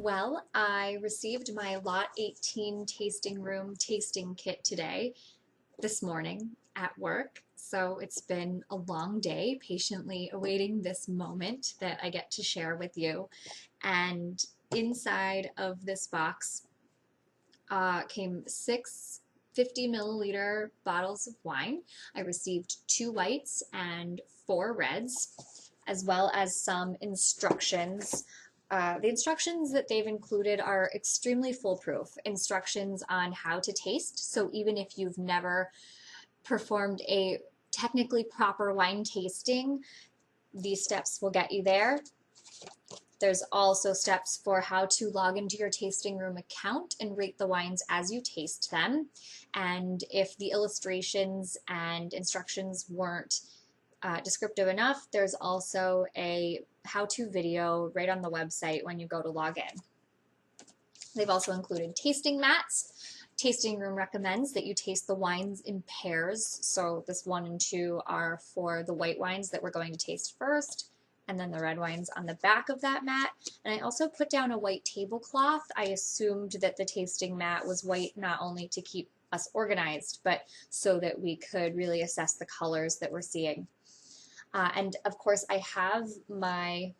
Well, I received my Lot 18 Tasting Room tasting kit today, this morning at work. So it's been a long day, patiently awaiting this moment that I get to share with you. And inside of this box came six 50 milliliter bottles of wine. I received 2 whites and 4 reds, as well as some instructions. The instructions that they've included are extremely foolproof. Instructions on how to taste. So even if you've never performed a technically proper wine tasting, these steps will get you there. There's also steps for how to log into your tasting room account and rate the wines as you taste them. And if the illustrations and instructions weren't descriptive enough, there's also a how-to video right on the website when you go to log in. They've also included tasting mats. Tasting Room recommends that you taste the wines in pairs. So this 1 and 2 are for the white wines that we're going to taste first, and then the red wines on the back of that mat. And I also put down a white tablecloth. I assumed that the tasting mat was white not only to keep us organized, but so that we could really assess the colors that we're seeing. And of course, I have my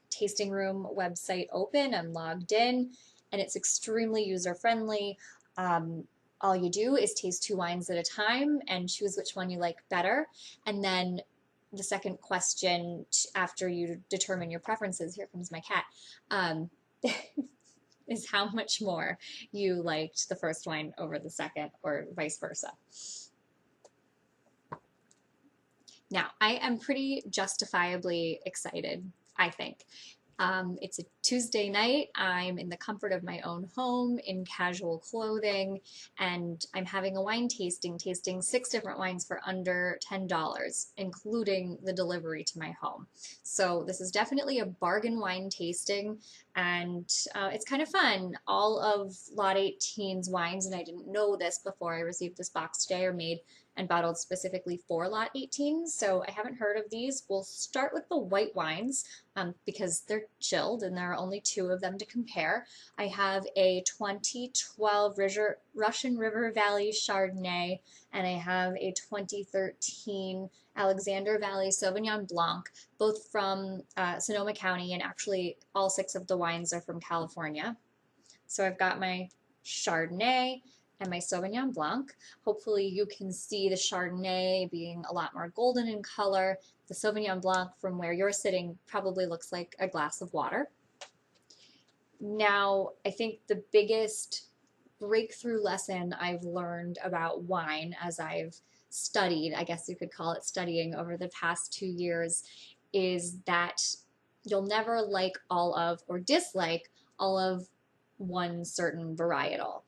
tasting room website open. I'm logged in, and it's extremely user-friendly. All you do is taste 2 wines at a time and choose which one you like better. And then the second question after you determine your preferences, here comes my cat, is how much more you liked the first wine over the second, or vice versa. Now, I am pretty justifiably excited, I think. It's a Tuesday night. I'm in the comfort of my own home in casual clothing, and I'm having a wine tasting 6 different wines for under $10, including the delivery to my home. So this is definitely a bargain wine tasting, and it's kind of fun. All of Lot 18's wines, and I didn't know this before I received this box today, are made and bottled specifically for Lot 18, so I haven't heard of these. We'll start with the white wines because they're chilled and there are only 2 of them to compare. I have a 2012 Russian River Valley Chardonnay, and I have a 2013 Alexander Valley Sauvignon Blanc, both from Sonoma County, and actually all 6 of the wines are from California. So I've got my Chardonnay and my Sauvignon Blanc. Hopefully you can see the Chardonnay being a lot more golden in color. The Sauvignon Blanc, from where you're sitting, probably looks like a glass of water. Now, I think the biggest breakthrough lesson I've learned about wine as I've studied, I guess you could call it studying, over the past 2 years, is that you'll never like all of or dislike all of one certain varietal.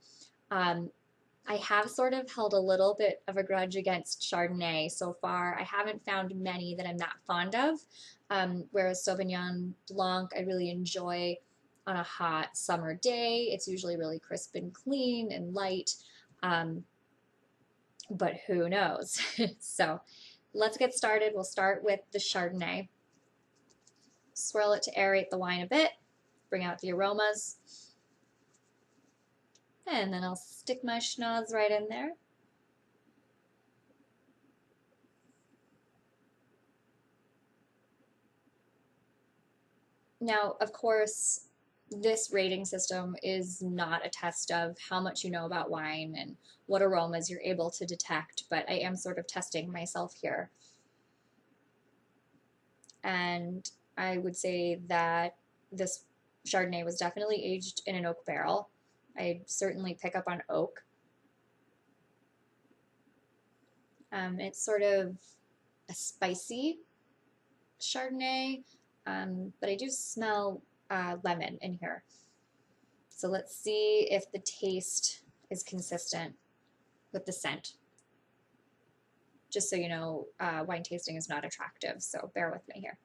I have sort of held a little bit of a grudge against Chardonnay so far. I haven't found many that I'm that fond of, whereas Sauvignon Blanc I really enjoy on a hot summer day. It's usually really crisp and clean and light, but who knows? So let's get started. We'll start with the Chardonnay. Swirl it to aerate the wine a bit, bring out the aromas. And then I'll stick my schnoz right in there. Now, of course, this rating system is not a test of how much you know about wine and what aromas you're able to detect, but I am sort of testing myself here. And I would say that this Chardonnay was definitely aged in an oak barrel. I certainly pick up on oak. It's sort of a spicy Chardonnay, but I do smell lemon in here. So let's see if the taste is consistent with the scent. Just so you know, wine tasting is not attractive, so bear with me here.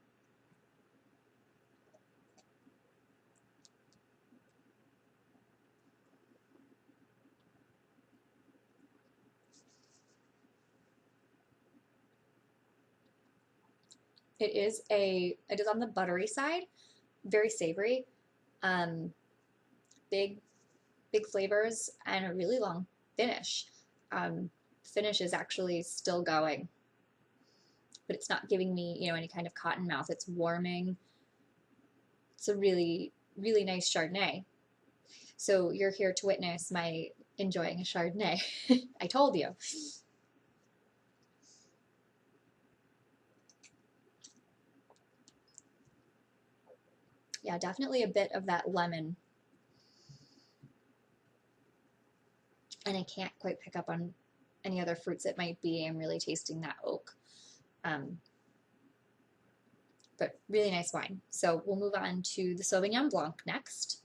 It is on the buttery side, very savory. big flavors and a really long finish. Finish is actually still going, but it's not giving me, you know, any kind of cotton mouth. It's warming. It's a really, really nice Chardonnay. So you're here to witness my enjoying a Chardonnay. I told you. Yeah, definitely a bit of that lemon. And I can't quite pick up on any other fruits it might be. I'm really tasting that oak. But really nice wine. So we'll move on to the Sauvignon Blanc next.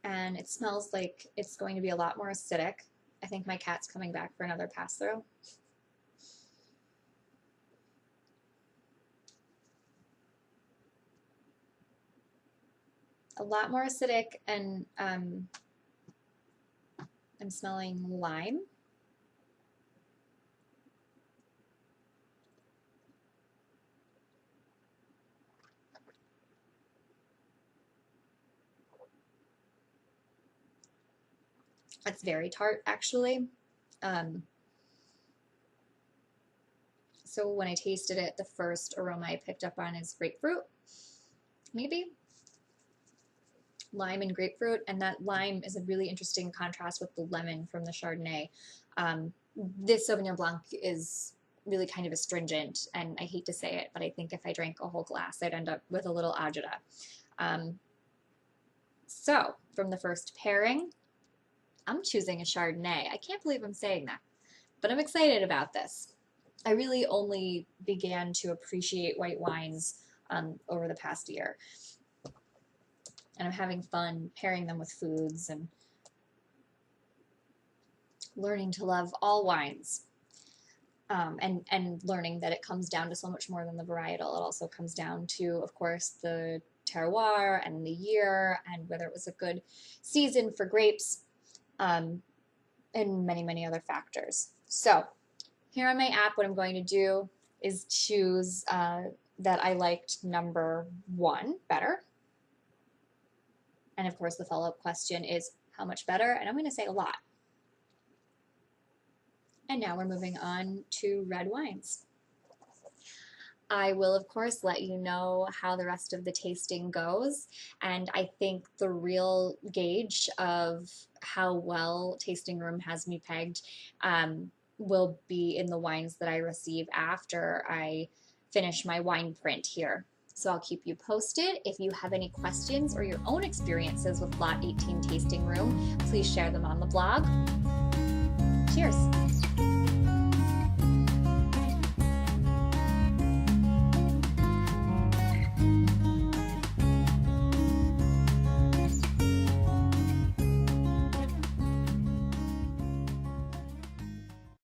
And it smells like it's going to be a lot more acidic. I think my cat's coming back for another pass through. A lot more acidic, and I'm smelling lime. It's very tart, actually. So when I tasted it, the first aroma I picked up on is grapefruit, maybe. Lime and grapefruit, and that lime is a really interesting contrast with the lemon from the Chardonnay. This Sauvignon Blanc is really kind of astringent, and I hate to say it, but I think if I drank a whole glass, I'd end up with a little agita. So from the first pairing, I'm choosing a Chardonnay. I can't believe I'm saying that, but I'm excited about this. I really only began to appreciate white wines over the past year. And I'm having fun pairing them with foods and learning to love all wines. And learning that it comes down to so much more than the varietal. It also comes down to, of course, the terroir and the year and whether it was a good season for grapes, and many, many other factors. So here on my app, what I'm going to do is choose that I liked number 1 better. And of course, the follow-up question is how much better? And I'm going to say a lot. And now we're moving on to red wines. I will, of course, let you know how the rest of the tasting goes. And I think the real gauge of how well Tasting Room has me pegged will be in the wines that I receive after I finish my wine print here. So I'll keep you posted. If you have any questions or your own experiences with Lot 18 Tasting Room, please share them on the blog. Cheers.